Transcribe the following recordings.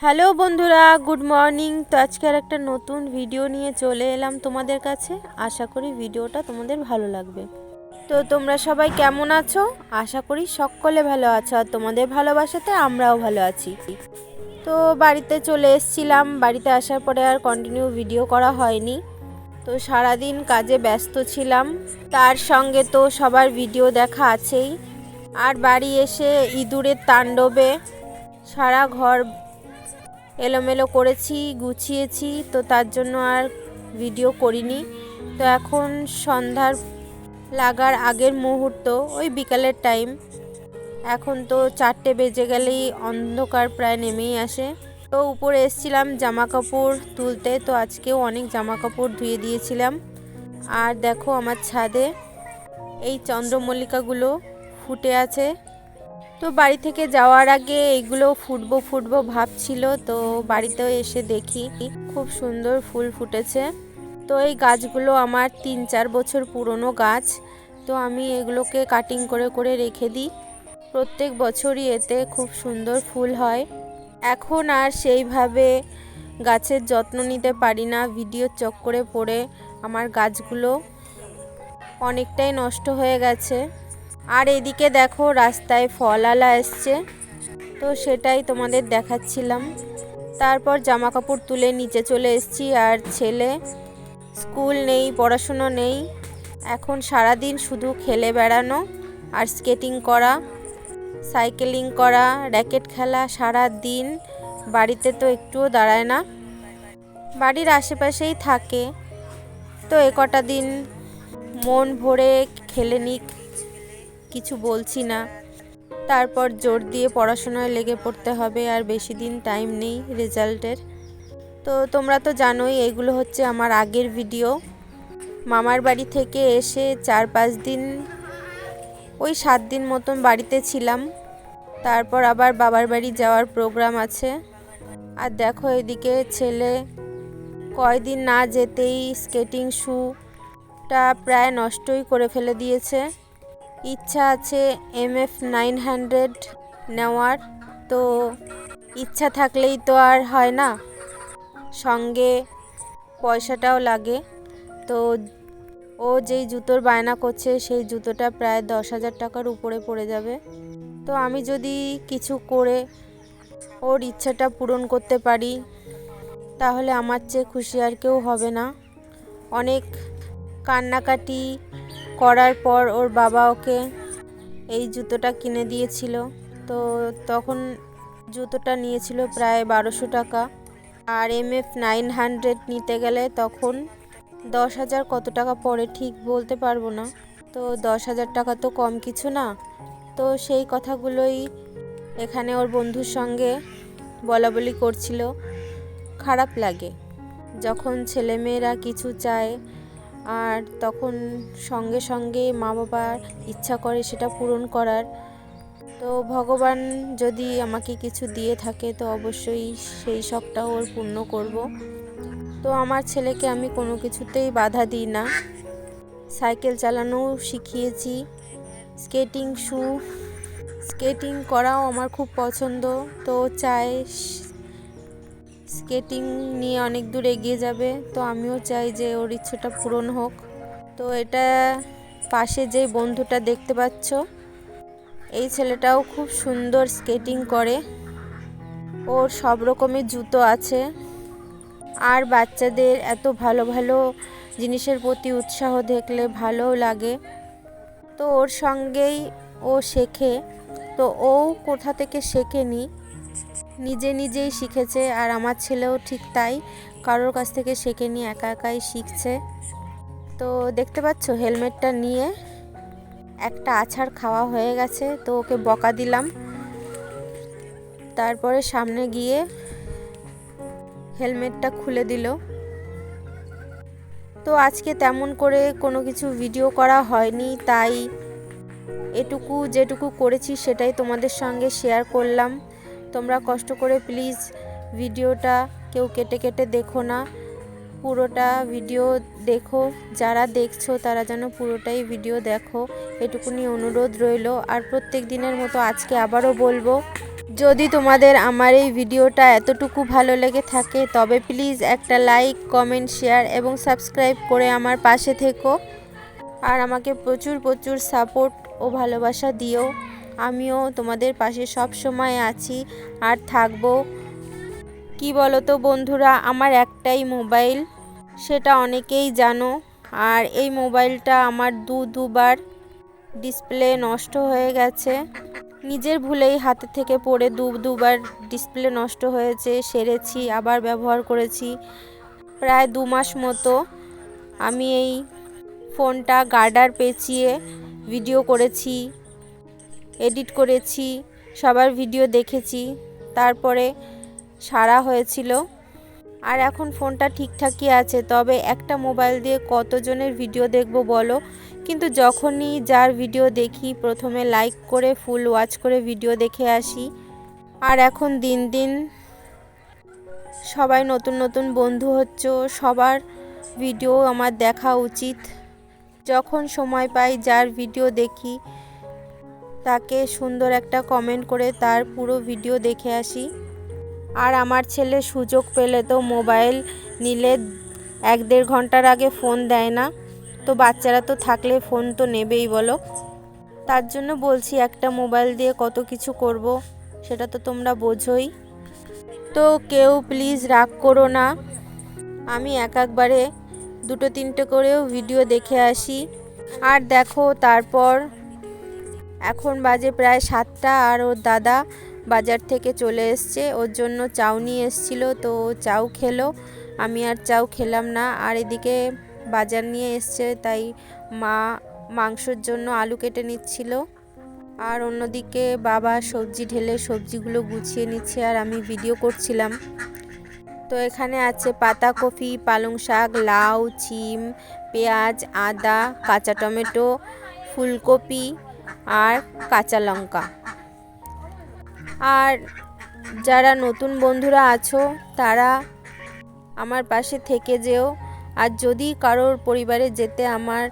Hello বন্ধুরা, good morning. তো আজকে আর একটা নতুন ভিডিও নিয়ে চলে এলাম তোমাদের কাছে। আশা করি ভিডিওটা তোমাদের ভালো লাগবে। তো তোমরা সবাই কেমন আছো? আশা করি সকলে ভালো আছো, আর তোমাদের ভালোবাসাতে আমরাও ভালো আছি। তো বাড়িতে চলে এসেছিলাম। বাড়িতে আসার পরে আর কন্টিনিউ ভিডিও করা হয়নি। তো সারাদিন কাজে ব্যস্ত ছিলাম, তার সঙ্গে তো সবার ভিডিও দেখা আছেই। আর বাড়ি এসে ইঁদুরের তাণ্ডবে সারা ঘর এলোমেলো করেছি, গুছিয়েছি, তো তার জন্য আর ভিডিও করিনি। তো এখন সন্ধ্যার লাগার আগের মুহূর্ত, ওই বিকালের টাইম। এখন তো 4টে বেজে গেলেই অন্ধকার প্রায় নেমেই আসে। তো উপরে এসেছিলাম জামা কাপড় তুলতে। তো আজকেও অনেক জামা কাপড় ধুয়ে দিয়েছিলাম। আর দেখো আমার ছাদে এই চন্দ্রমল্লিকাগুলো ফুটে আছে। তো বাড়ি থেকে যাওয়ার আগে এইগুলো ফুটবো ভাবছিল, তো বাড়িতেও এসে দেখি খুব সুন্দর ফুল ফুটেছে। তো এই গাছগুলো আমার 3-4 বছর পুরনো গাছ। তো আমি এগুলোকে কাটিং করে করে রেখে দিই। প্রত্যেক বছরই এতে খুব সুন্দর ফুল হয়। এখন আর সেইভাবে গাছের যত্ন নিতে পারি না, ভিডিওর চক্করে পড়ে আমার গাছগুলো অনেকটাই নষ্ট হয়ে গেছে। আর এদিকে দেখো রাস্তায় ফলআলা এসছে, তো সেটাই তোমাদের দেখাচ্ছিলাম। তারপর জামা কাপড় তুলে নিচে চলে এসেছি। আর ছেলে স্কুল নেই, পড়াশুনো নেই, এখন সারাদিন শুধু খেলে বেড়ানো আর স্কেটিং করা, সাইকেলিং করা, র্যাকেট খেলা। সারা দিন বাড়িতে তো একটুও দাঁড়ায় না, বাড়ির আশেপাশেই থাকে। তো কটা দিন মন ভরে খেলে নিক, কিছু বলছি না। তারপর জোর দিয়ে পড়াশোনায় লেগে পড়তে হবে, আর বেশি দিন টাইম নেই রেজাল্টের। তো তোমরা তো জানোই এগুলো হচ্ছে আমার আগের ভিডিও। মামার বাড়ি থেকে এসে 4-5 দিন, ওই 7 দিন মতন বাড়িতে ছিলাম। তারপর আবার বাবার বাড়ি যাওয়ার প্রোগ্রাম আছে। আর দেখো এদিকে ছেলে কয়দিন না যেতেই স্কেটিং শ্যুটা প্রায় নষ্টই করে ফেলে দিয়েছে। ইচ্ছা আছে MF 900 নেওয়ার, তো ইচ্ছা থাকলেই তো আর হয় না, সঙ্গে পয়সাটাও লাগে। তো ও যেই জুতোর বায়না করছে সেই জুতোটা প্রায় 10,000 টাকার উপরে পড়ে যাবে। তো আমি যদি কিছু করে ওর ইচ্ছাটা পূরণ করতে পারি তাহলে আমার চেয়ে খুশি আর কেউ হবে না। অনেক কান্নাকাটি করার পর ওর বাবা ওকে এই জুতোটা কিনে দিয়েছিল। তো তখন জুতোটা নিয়েছিল প্রায় 1200 টাকা, আর MF 900 নিতে গেলে তখন 10,000 কত টাকা পড়ে ঠিক বলতে পারবো না। তো 10,000 টাকা তো কম কিছু না। তো সেই কথাগুলোই এখানে ওর বন্ধুর সঙ্গে বলাবলি করছিল। খারাপ লাগে যখন ছেলেমেয়েরা কিছু চায় আর তখন সঙ্গে সঙ্গে মা বাবার ইচ্ছা করে সেটা পূরণ করার। তো ভগবান যদি আমাকে কিছু দিয়ে থাকে তো অবশ্যই সেই শখটাও ওর পূর্ণ করব। তো আমার ছেলেকে আমি কোনো কিছুতেই বাধা দিই না। সাইকেল চালানোও শিখিয়েছি, স্কেটিং করাও আমার খুব পছন্দ। তো চাই স্কেটিং নিয়ে অনেক দূর এগিয়ে যাবে, তো আমিও চাই যে ওর ইচ্ছেটা পূরণ হোক। তো এটা পাশে যে বন্ধুটা দেখতে পাচ্ছ, এই ছেলেটাও খুব সুন্দর স্কেটিং করে, ওর সব রকমের জুতো আছে। আর বাচ্চাদের এত ভালো ভালো জিনিসের প্রতি উৎসাহ দেখলে ভালোও লাগে। তো ওর সঙ্গেই ও শেখে। তো ও কোথা থেকে শেখেনি, নিজেই শিখেছে। আর আমার ছেলেও ঠিক তাই, কারোর কাছ থেকে শেখেনি, একা একাই শিখছে। তো দেখতে পাচ্ছ হেলমেটটা নিয়ে একটা আছাড় খাওয়া হয়ে গেছে, তো ওকে বকা দিলাম। তারপরে সামনে গিয়ে হেলমেটটা খুলে দিল। তো আজকে তেমন করে কোনো কিছু ভিডিও করা হয়নি, তাই যেটুকু করেছি সেটাই তোমাদের সঙ্গে শেয়ার করলাম। তোমরা কষ্ট করে প্লিজ ভিডিওটা কেউ কেটে কেটে দেখো না, পুরোটা ভিডিও দেখো। যারা দেখছো তারা যেন পুরোটাই ভিডিও দেখো, এটুকুনি অনুরোধ রইল। আর প্রত্যেক দিনের মতো আজকে আবারও বলবো, যদি তোমাদের আমার এই ভিডিওটা এতটুকু ভালো লেগে থাকে তবে প্লিজ একটা লাইক, কমেন্ট, শেয়ার এবং সাবস্ক্রাইব করে আমার পাশে থেকো। আর আমাকে প্রচুর প্রচুর সাপোর্ট ও ভালোবাসা দিও। আমিও তোমাদের পাশে সব সময় আছি আর থাকবো। কি বলো তো বন্ধুরা, আমার একটাই মোবাইল, সেটা অনেকেই জানো। আর এই মোবাইলটা আমার দুবার ডিসপ্লে নষ্ট হয়ে গেছে। নিজের ভুলেই হাতে থেকে পড়ে দুবার ডিসপ্লে নষ্ট হয়েছে, সেরেছি, আবার ব্যবহার করেছি। প্রায় 2 মাস মতো আমি এই ফোনটা গার্ডার পেঁচিয়ে ভিডিও করেছি, এডিট করেছি, সবার ভিডিও দেখেছি, তারপরে সারা হয়েছিল। আর এখন ফোনটা ঠিকঠাকই আছে। তবে একটা মোবাইল দিয়ে কতজনের ভিডিও দেখবো বলো। কিন্তু যখনই যার ভিডিও দেখি প্রথমে লাইক করে ফুল ওয়াচ করে ভিডিও দেখে আসি। আর এখন দিন দিন সবাই নতুন নতুন বন্ধু হচ্ছে, সবার ভিডিও আমার দেখা উচিত। যখন সময় পাই যার ভিডিও দেখি তাকে সুন্দর একটা কমেন্ট করে তার পুরো ভিডিও দেখে আসি। আর আমার ছেলে সুযোগ পেলে তো মোবাইল নিলে 1-1.5 ঘন্টার আগে ফোন দেয় না। তো বাচ্চারা তো থাকলে ফোন তো নেবেই বলো। তার জন্য বলছি একটা মোবাইল দিয়ে কত কিছু করব, সেটা তো তোমরা বোঝোই। তো কেউ প্লিজ রাগ করো না, আমি একবারে 2-3টে করেও ভিডিও দেখে আসি। আর দেখো তারপর এখন বাজে প্রায় 7টা আর ওর দাদা বাজার থেকে চলে এসছে, ওর জন্য চাউ নিয়ে এসেছিল, তো চাউ খেলো। আমি আর চাউ খেলাম না। আর এদিকে বাজার নিয়ে এসছে, তাই মা মাংসর জন্য আলু কেটে নিচ্ছিল। আর অন্যদিকে বাবা সবজি ঢেলে সবজিগুলো গুছিয়ে নিচ্ছে আর আমি ভিডিও করছিলাম। তো এখানে আছে পাতাকপি, পালং শাক, লাউ, শিম, পেঁয়াজ, আদা, কাঁচা টমেটো, ফুলকপি আর কাঁচা লঙ্কা। আর যারা নতুন বন্ধুরা আছো তারা আমার পাশে থেকে যেও। আর যদি কারোর পরিবারে যেতে আমার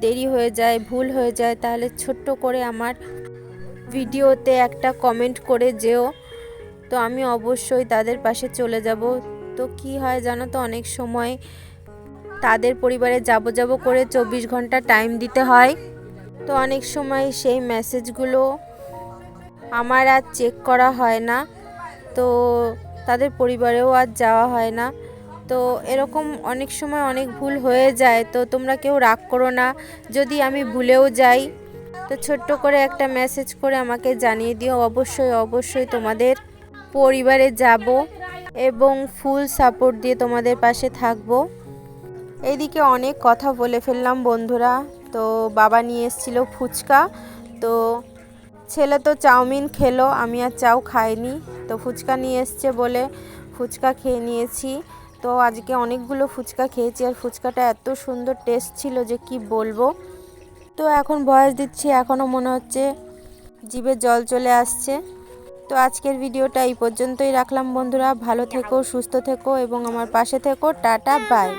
দেরি হয়ে যায়, ভুল হয়ে যায়, তাহলে ছোট্ট করে আমার ভিডিওতে একটা কমেন্ট করে যেও। তো আমি অবশ্যই তাদের পাশে চলে যাব। তো কি হয় জানো তো, অনেক সময় তাদের পরিবারে যাব করে 24 ঘন্টা টাইম দিতে হয়। তো অনেক সময় সেই মেসেজগুলো আমার আর চেক করা হয় না, তো তাদের পরিবারেও আর যাওয়া হয় না। তো এরকম অনেক সময় অনেক ভুল হয়ে যায়। তো তোমরা কেউ রাগ করো না যদি আমি ভুলেও যাই। তো ছোট্ট করে একটা মেসেজ করে আমাকে জানিয়ে দিও। অবশ্যই অবশ্যই তোমাদের পরিবারে যাব এবং ফুল সাপোর্ট দিয়ে তোমাদের পাশে থাকবো। এইদিকে অনেক কথা বলে ফেললাম বন্ধুরা। তো বাবা নিয়ে এসেছিল ফুচকা, তো ছেলে তো চাউমিন খেলো, আমি আর চাউ খাইনি। তো ফুচকা নিয়ে এসছে বলে ফুচকা খেয়ে নিয়েছি। তো আজকে অনেকগুলো ফুচকা খেয়েছি আর ফুচকাটা এত সুন্দর টেস্ট ছিল যে কি বলবো। তো এখন ভয়েস দিচ্ছি, এখনও মনে হচ্ছে জিভে জল চলে আসছে। তো আজকের ভিডিওটা এই পর্যন্তই রাখলাম বন্ধুরা। ভালো থেকো, সুস্থ থেকো এবং আমার পাশে থেকো। Tata, by.